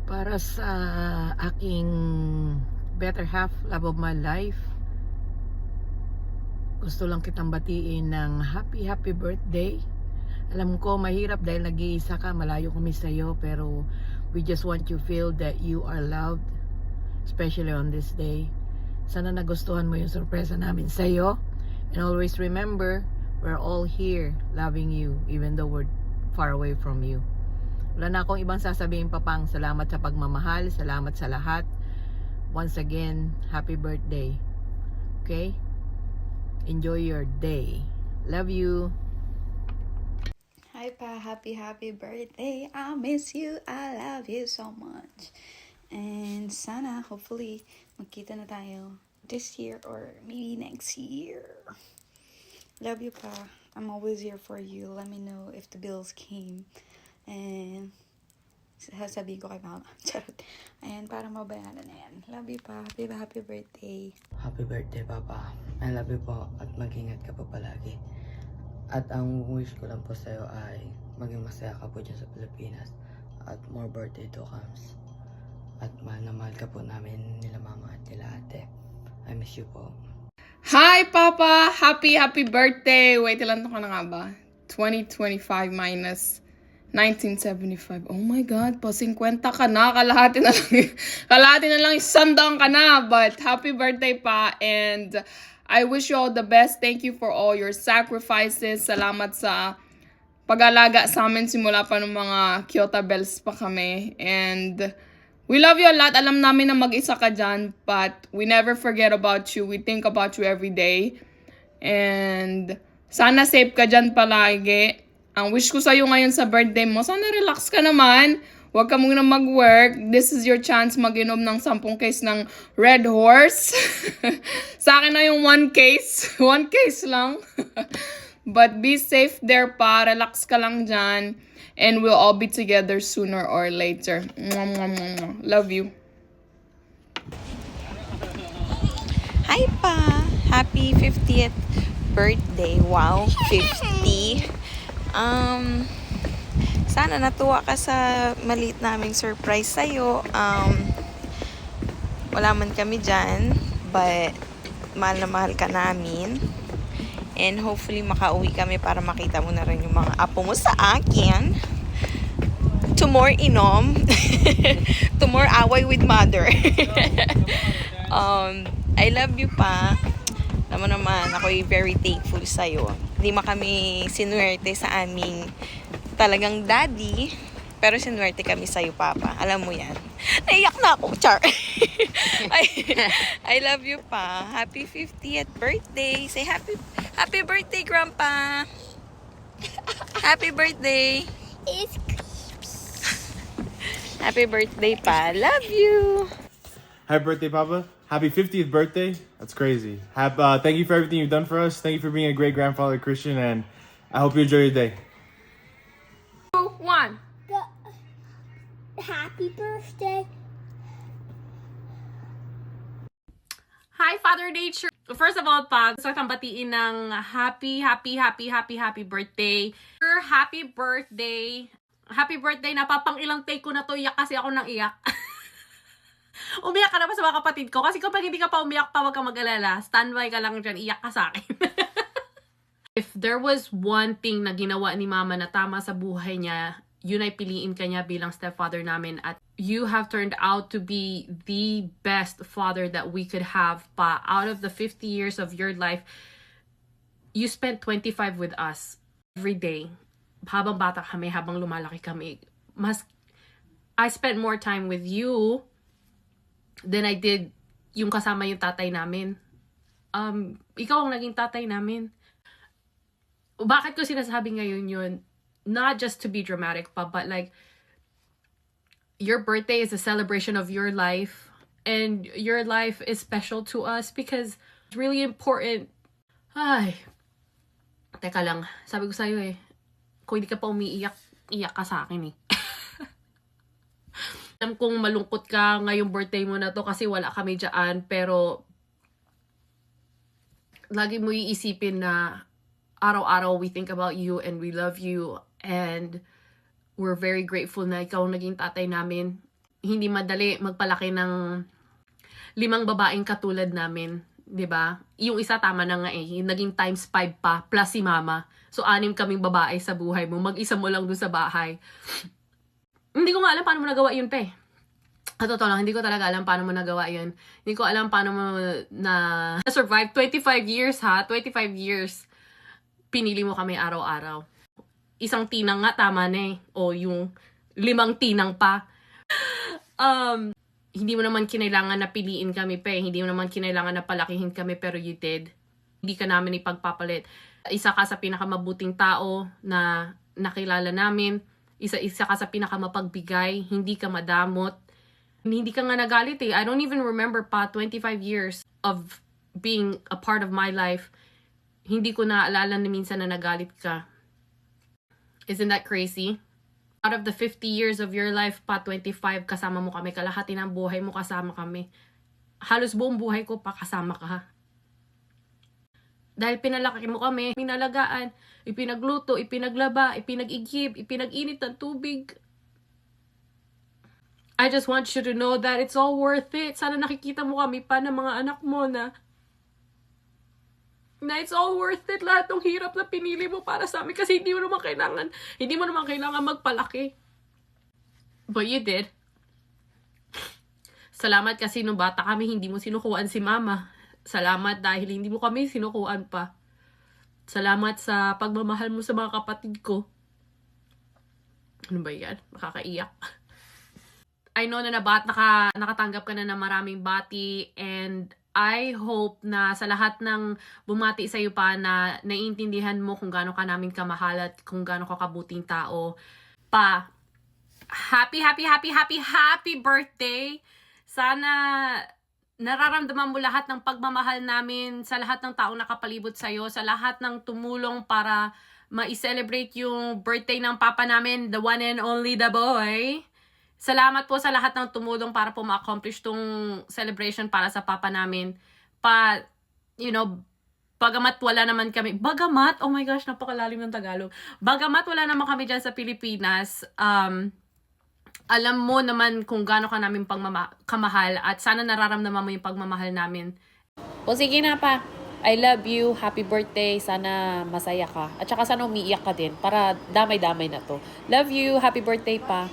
Para sa aking better half, love of my life, gusto lang kitang batiin ng happy birthday. Alam ko mahirap dahil nag-iisa ka, malayo kami sa'yo, pero we just want you feel that you are loved, especially on this day. Sana nagustuhan mo yung sorpresa namin sa'yo. And always remember, we're all here loving you even though we're far away from you. Wala na akong ibang sasabihin pa pang salamat sa pagmamahal, salamat sa lahat. Once again, happy birthday. Okay? Enjoy your day. Love you. Hi pa, happy birthday. I miss you. I love you so much. And sana, hopefully, magkita na tayo this year or maybe next year. Love you pa. I'm always here for you. Let me know if the bills came. And sasabihin ko kay mama. Charot. Ayan, para mabayaran na yan. Love you pa. Happy birthday. Happy birthday, Papa. I love you po at mag-ingat ka po palagi. At ang wish ko lang po sa'yo ay maging masaya ka po dyan sa Pilipinas at more birthday to comes. At mahal na mahal ka po namin nila mama at nila ate. I miss you po. Hi, Papa! Happy birthday! Wait, ilan ko na nga ba? 2025 minus 1975. Oh my God, pa 50 ka na. Kalahati na lang, 100 ka na. But happy birthday pa. And I wish you all the best. Thank you for all your sacrifices. Salamat sa pag-alaga sa amin simula pa ng mga Kyoto Bells pa kami. And we love you a lot. Alam namin na mag-isa ka dyan, but we never forget about you. We think about you every day. And sana safe ka dyan palagi. Ang wish ko sa'yo ngayon sa birthday mo, sana relax ka naman. Huwag ka muna mag-work. This is your chance mag-inom ng 10 case ng Red Horse. Sa akin na yung 1 case. 1 case lang. But be safe there pa. Relax ka lang dyan. And we'll all be together sooner or later. Love you. Hi pa! Happy 50th birthday. Wow, 50. Sana natuwa ka sa maliit naming surprise sa'yo. Wala man kami dyan, but mahal na mahal ka namin. And hopefully makauwi kami para makita mo na rin yung mga apo mo sa akin. To more inom. To more away with mother. I love you pa. Alam mo naman, ako'y very thankful sa'yo. Hindi mo kami sinuwerte sa aming talagang daddy, pero sinuwerte kami sa'yo, Papa. Alam mo yan. Naiyak na ako, Char. I love you pa. Happy 50th birthday. Say happy birthday, Grandpa. Happy birthday. Happy birthday pa. Love you. Happy birthday, Papa. Happy 50th birthday. That's crazy. Thank you for everything you've done for us. Thank you for being a great grandfather, Christian, and I hope you enjoy your day. 2, 1. Happy birthday. Hi, Father Nature! First of all, gusto kitang batiin ng happy birthday. Happy birthday! Happy birthday! Napapang ilang take ko na to, iyak kasi ako nang iyak. Umiyak ka na pa sa mga kapatid ko. Kasi kapag hindi ka pa umiyak pa, wag ka mag-alala. Standby ka lang dyan, iyak ka sa akin. If there was one thing na ginawa ni Mama na tama sa buhay niya, yun ay piliin ka niya bilang stepfather namin. At you have turned out to be the best father that we could have pa. Out of the 50 years of your life, you spent 25 with us every day. Habang bata kami, habang lumalaki kami. I spent more time with you than I did yung kasama yung tatay namin. Ikaw ang naging tatay namin. Bakit ko sinasabi ngayon yun? Not just to be dramatic pa, but like, your birthday is a celebration of your life, and your life is special to us because it's really important. Ay, teka lang, sabi ko sa'yo eh, kung hindi ka pa umiiyak, iyak ka sa akin eh. Alam kong malungkot ka ngayong birthday mo na to kasi wala kami dyan, pero lagi mo iisipin na araw-araw we think about you and we love you and we're very grateful na ikaw naging tatay namin. hindi madali magpalaki ng 5 babaeng katulad namin, 'di ba? Yung isa tama na nga eh, naging times 5 pa plus si mama. So 6 kaming babae sa buhay mo, mag-isa mo lang dun sa bahay. Hindi ko nga alam paano mo nagawa yun, pe. At totoo lang, hindi ko talaga alam paano mo nagawa yun. Hindi ko alam paano mo na survive 25 years ha, 25 years. Pinili mo kami araw-araw. Isang tinang nga, tama na eh. O yung 5 tinang pa. Hindi mo naman kinailangan na piliin kami, pe. Hindi mo naman kinailangan na palakihin kami, pero you did. Hindi ka namin ipagpapalit. Isa ka sa pinakamabuting tao na nakilala namin. Isa ka sa pinakamapagbigay. Hindi ka madamot. Hindi ka nga nagalit eh. I don't even remember pa 25 years of being a part of my life. Hindi ko naalala na minsan na nagalit ka. Isn't that crazy? Out of the 50 years of your life pa, 25 kasama mo kami. Kalahati ng buhay mo kasama kami. Halos buong buhay ko pa kasama ka. Dahil pinalaki mo kami, pinalagaan, ipinagluto, ipinaglaba, ipinag-igib, ipinag-init ng tubig. I just want you to know that it's all worth it. Sana nakikita mo kami pa ng mga anak mo na it's all worth it. Lahat ng hirap na pinili mo para sa amin kasi hindi mo naman kailangan magpalaki. But you did. Salamat kasi nung bata kami, hindi mo sinukuan si mama. Salamat dahil hindi mo kami sinukuan pa. Salamat sa pagmamahal mo sa mga kapatid ko. Ano ba yan? Makakaiyak. I know na nakatanggap ka na ng maraming bati, and I hope na sa lahat ng bumati sa iyo pa na naiintindihan mo kung gaano ka namin kamahal at kung gaano ka kabuting tao. Pa, happy birthday! Sana nararamdaman mo lahat ng pagmamahal namin sa lahat ng taong nakapalibot sa iyo, sa lahat ng tumulong para ma-celebrate yung birthday ng papa namin, the one and only the boy. Salamat po sa lahat ng tumulong para po ma-accomplish tong celebration para sa papa namin. Bagamat wala naman kami, oh my gosh, napakalalim ng Tagalog. Bagamat wala naman kami dyan sa Pilipinas, alam mo naman kung gaano ka namin kamahal at sana nararamdaman mo yung pagmamahal namin. O sige na pa. I love you. Happy birthday. Sana masaya ka. At saka sana umiiyak ka din para damay-damay na to. Love you. Happy birthday pa.